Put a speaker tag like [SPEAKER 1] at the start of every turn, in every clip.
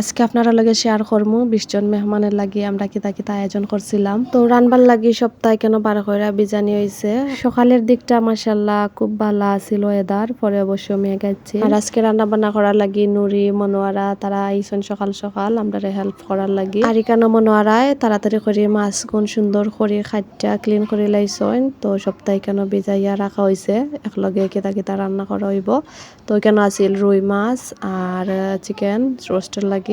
[SPEAKER 1] আজকে আপনারা লগে শেয়ার করমু 20 জন মেহমানের লাগি আমরা কিতা কিতা আয়োজন করছিলাম। তো রানবার লাগি সপ্তাহে কেন 12 কইরা বিজানি হইছে। সকালের দিকটা মাশাআল্লাহ খুব ভালো ছিল ওয়েদার, পরে অবশ্য মেঘ আইছে। আর আজকে রান্না বান্না করার লাগি নুরি মনোয়ারা তারা আইছেন সকাল সকাল আমরারে হেল্প করার লাগি। আর এখানে মনোয়ারায় তাড়াতাড়ি করে মাছ গুণ সুন্দর করে খাইটা ক্লিন করে লাইছেন। তো সপ্তাহে কেন বিজাইয়া রাখা হইছে, একলগে কিতা কিতা রান্না করা হইব। তো এখানে আছিল রুই মাছ আর চিকেন রোস্টের লাগি,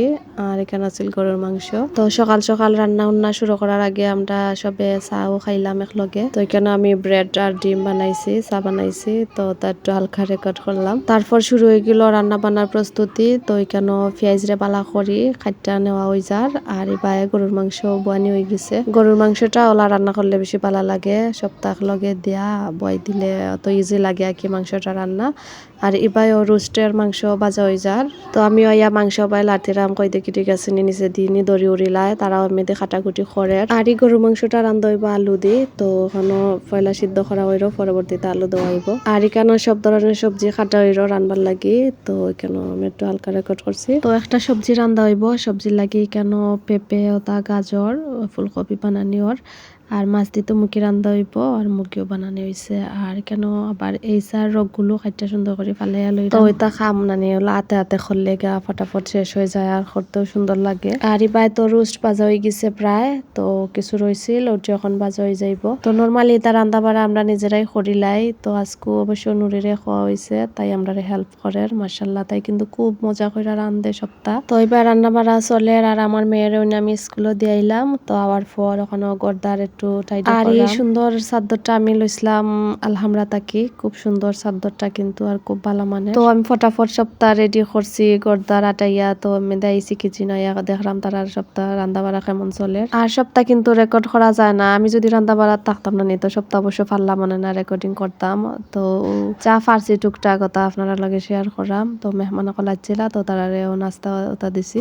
[SPEAKER 1] আর এখানে আছিল গরুর মাংস। তো সকাল সকাল রান্না উন্না শুরু করার আগে আমরা সবে চাও খাইলাম একলগে। তো এখানে আমি ব্রেড আর ডিম বানাইছি, চা বানাইছি। তো তার একটু হালকা রেকর্ড করলাম। তারপর শুরু হয়ে গেল রান্না বান্নার প্রস্তুতি। তো এখানে পেঁয়াজ রে বালা করি খাইটা নেওয়া হয়ে যার। আর এবার গরুর মাংস বানি হয়ে গেছে। গরুর মাংসটা ওলা রান্না করলে বেশি ভালো লাগে, সপ্তাহ লগে দিয়া বয় দিলে অত ইজি লাগে আর কি মাংসটা রান্না। আর এবার রোস্টের মাংস বাজা হয়ে যার। তো আমি ইয়া মাংস বাই লাঠিরাম কই দেখি ঠিক আছে নিচে দিনি দড়ি উড়িলায় তারাও মেয়েদের কাটাকুটি করে। আর এই গরু মাংসটা রান্ধা হইব আলু দি। তো ওখানে পয়লা সিদ্ধ করা হইল, পরবর্তীতে আলু দেওয়া হইব। আর এখানে সব ধরনের সবজি কাটা হইল রান্নার লাগি। তো এখানে আমি একটু হালকা রেকর্ড করছি। তো একটা সবজি রান্ধা হইব, সবজির লাগি কেন পেঁপে ওটা গাজর ফুলকপি বানানি ওর। আর মাছ দিতে মুখি রান্ধা হইব আর মুরগিও বানানি হইছে। আর কেন আবার এই চার রোগগুলো খাইতে সুন্দর করে ফালাইয়া লই। তো ওইটা খাম নানি হলো হাতে হাতে খরলে গা ফটাফট শেষ হয়ে যায় আর করতেও সুন্দর লাগে। আর ইবাই তো রোস্ট বাজা হয়ে গেছে প্রায়, তো কিছু রয়েছিল ওটি এখন বাজা হয়ে যাইব। তো নর্মালি এটা রান্না বাড়া আমরা নিজেরাই করিলাই। তো আজকে অবশ্য নুরিরে খাওয়া হয়েছে, তাই আমরা হেল্প করে মাশাল্লাহ। তাই কিন্তু খুব মজা করে রান্ধে সপ্তাহ। তো এবার রান্না বাড়া চলে। আর আমার মেয়ের আমি স্কুলে দিয়াইলাম। তো আবার পর ওখানে গর্দার একটু টাইট। আর এই সুন্দর চাদরটা আমি লইছিলাম আলহামরা তাকি, খুব সুন্দর চাদরটা কিন্তু আর খুব ভালো মানে। তো আমি ফটাফট সপ্তাহ রেডি করছি গর্দার আটাইয়া। তো আমি দেখাইছি কিচেন আইয়া দেখলাম তারা সপ্তাহ রান্না বাড়া কেমন চলে। আর সপ্তাহ কিন্তু রেকর্ড করা যায় না, আমি যদি রান্না বাড়া থাকতাম না তো সপ্তাহ অবশ্য পারলাম মানে না রেকর্ডিং করতাম। তো যা ফার্সি টুকটাক কথা আপনারা লগে শেয়ার করাম। তো মেহমান সকল আসছিল, তো তারারেও নাস্তা ওটা দিছি।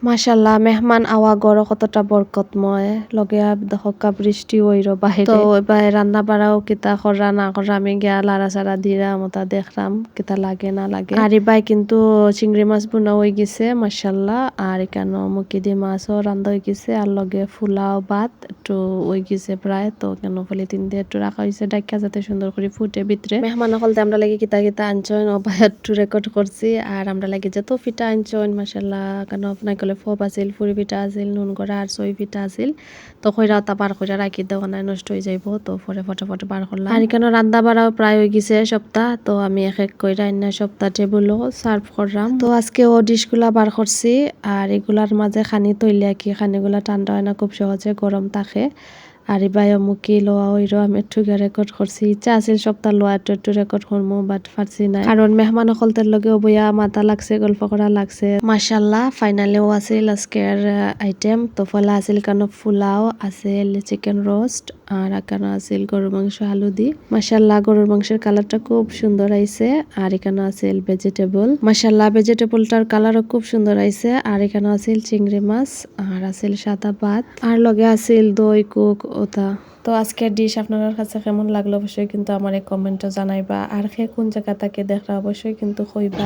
[SPEAKER 1] মাশাল্লাহ মেহমান আওয়া গড় কতটা বরকতময়, লগে দহকা বৃষ্টি ওইর বাহিরে। তো এবার রান্না বাড়াও কিতা করা না করা আমি গিয়া লাড়া চাড়া দিলাম ওটা দেখলাম কিতা লাগে না লাগে। আর এবার কিন্তু চিংড়ি মাছ বোনা হয়ে গেছে মাশাল্লাহ। আর এখানে মুখি দিয়ে মাছও রান্ধা হয়ে গেছে, আর লগে ফুলাও ভাত একটু হয়ে গেছে প্রায়। তো কেন পলিথিন দিয়ে একটু রাখা হয়েছে ডাক্কা যাতে সুন্দর করে ফুটে ভিতরে। মেহমান হলতে আমরা লাগে কিতা কিতা আনছন ও একটু রেকর্ড করছি। আর আমরা লাগে যত ফিটা আনছন মাশাল্লাহ, কেন আপনার গেলে ফপ আছিল, ফুরি পিঠা আছিল, নুন গড়া আর সই পিঠা আছিল। তো কইরা তা বার কইরা রাখি দেওয়া নাই নষ্ট হয়ে যাইব। তো পরে ফটাফট বার করলাম। আর এখানে রান্না বাড়াও প্রায় হয়ে গেছে সপ্তাহ। তো আমি এক এক কইরা অন্য সপ্তাহ টেবিলও সার্ভ করলাম। তো আজকে ও ডিশগুলা বার করছি। আর এগুলার মাঝে খানি তৈলে কি খানিগুলা ঠান্ডা হয় না, খুব সহজে গরম থাকে। আর এবার মুখি লোয়া হইরো আমি একটু রেকর্ড করছি। ইচ্ছা আছিল সপ্তাহ লোয়া একটু রেকর্ড করবো, বাট পারছি না কারণ মেহমান সকলদের লগে বইয়া মাথা লাগছে, গল্প করা লাগছে। মাশাল্লাহ ফাইনালেও আছিল আজকের আইটেম। তো ফলা আছিল কেন ফুলাও আছিল, চিকেন রোস্ট, আর এখানে আছিল গরুর মাংস আলু দি। মাশাল্লাহ গরুর মাংসের কালারটা খুব সুন্দর আইছে। আর এখানে আছিল ভেজিটেবল, মাশাল্লাহ ভেজিটেবলটার কালারও খুব সুন্দর আইছে। আর এখানে আছিল চিংড়ি মাছ, আর আছিল সাদা ভাত, আর লগে আছিল দই কুক ওটা। তো আজকের ডিশ আপনার কাছে কেমন লাগলো অবশ্যই কিন্তু আমার এই কমেন্টে জানাইবা। আর খে কোন জায়গা থেকে দেখরা অবশ্যই কিন্তু কইবা।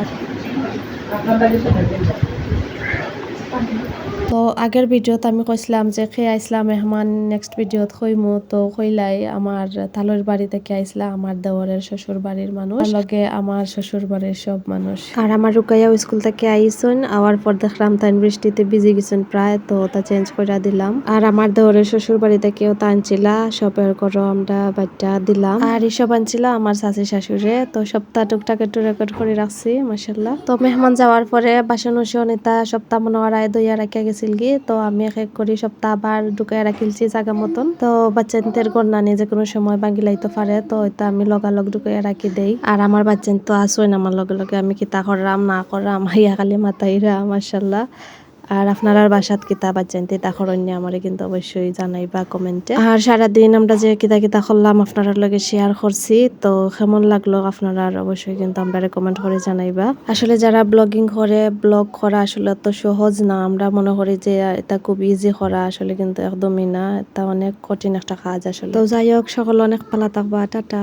[SPEAKER 1] তো আগের ভিডিওতে আমি কইছিলাম যে খেয়ে আইসলাম মেহমান, নেক্সট ভিডিওত কইমু। তো কইলাই আমার তালুর বাড়ি থেকে আইসলা আমার দেওরের শ্বশুর বাড়ির মানুষ, লগে আমার শ্বশুর বাড়ির সব মানুষ। আর আমার রুকাইয়াও স্কুল থেকে আইসুন, আওয়ার পর দেখলাম তাই বৃষ্টিতে ভিজে গেছেন প্রায়। তো তা চেঞ্জ করে দিলাম। আর আমার দেওরের শ্বশুর বাড়ি থেকেও তা আনছিলা, সবের করো আমরা বাচ্চা দিলাম। আর এসব আনছিল আমার শাশি শাশুড়ে। তো সপ্তাহ টুকটাক একটু রেকর্ড করে রাখছি মাশাল্লাহ। তো মেহমান যাওয়ার পরে বাসন উসন এটা সপ্তাহ মনে হয় দইয়া রাখিয়া গেছিল গি। তো আমি এক এক করি সপ্তাহ আবার ঢুকাই রাখিলছি জায়গা মতন। তো বাচ্চাদের গন্নানি যে কোনো সময় বাঙ্গিলাইতে পারে, তো এটা আমি লগালগ ঢুকাইয়া রাখি দেই। আর আমার বাচ্চান তো আসোই না আমার লগে লগে, আমি কিতা করলাম না করলাম ইয়া খালি মাথাইরা মাশাল্লাহ। আর আপনারার বাসাত কিতা বাচ্চাইতে তা করণ্যে আমারে কিন্তু অবশ্যই জানাইবা কমেন্টে। আর সারাদিন আমরা যে কিতা কিতা করলাম আপনার লগে শেয়ার করছি, তো কেমন লাগলো আপনারা অবশ্যই কিন্তু আমরা কমেন্ট করে জানাইবা। আসলে যারা ব্লগিং করে, ব্লগ করা আসলে তো সহজ না, আমরা মনে করি যে এটা খুব ইজি করা, আসলে কিন্তু একদমই না, এটা অনেক কঠিন একটা কাজ আসলে। তো যাই হোক, সকল অনেক ভালো থাকবা, টাটা।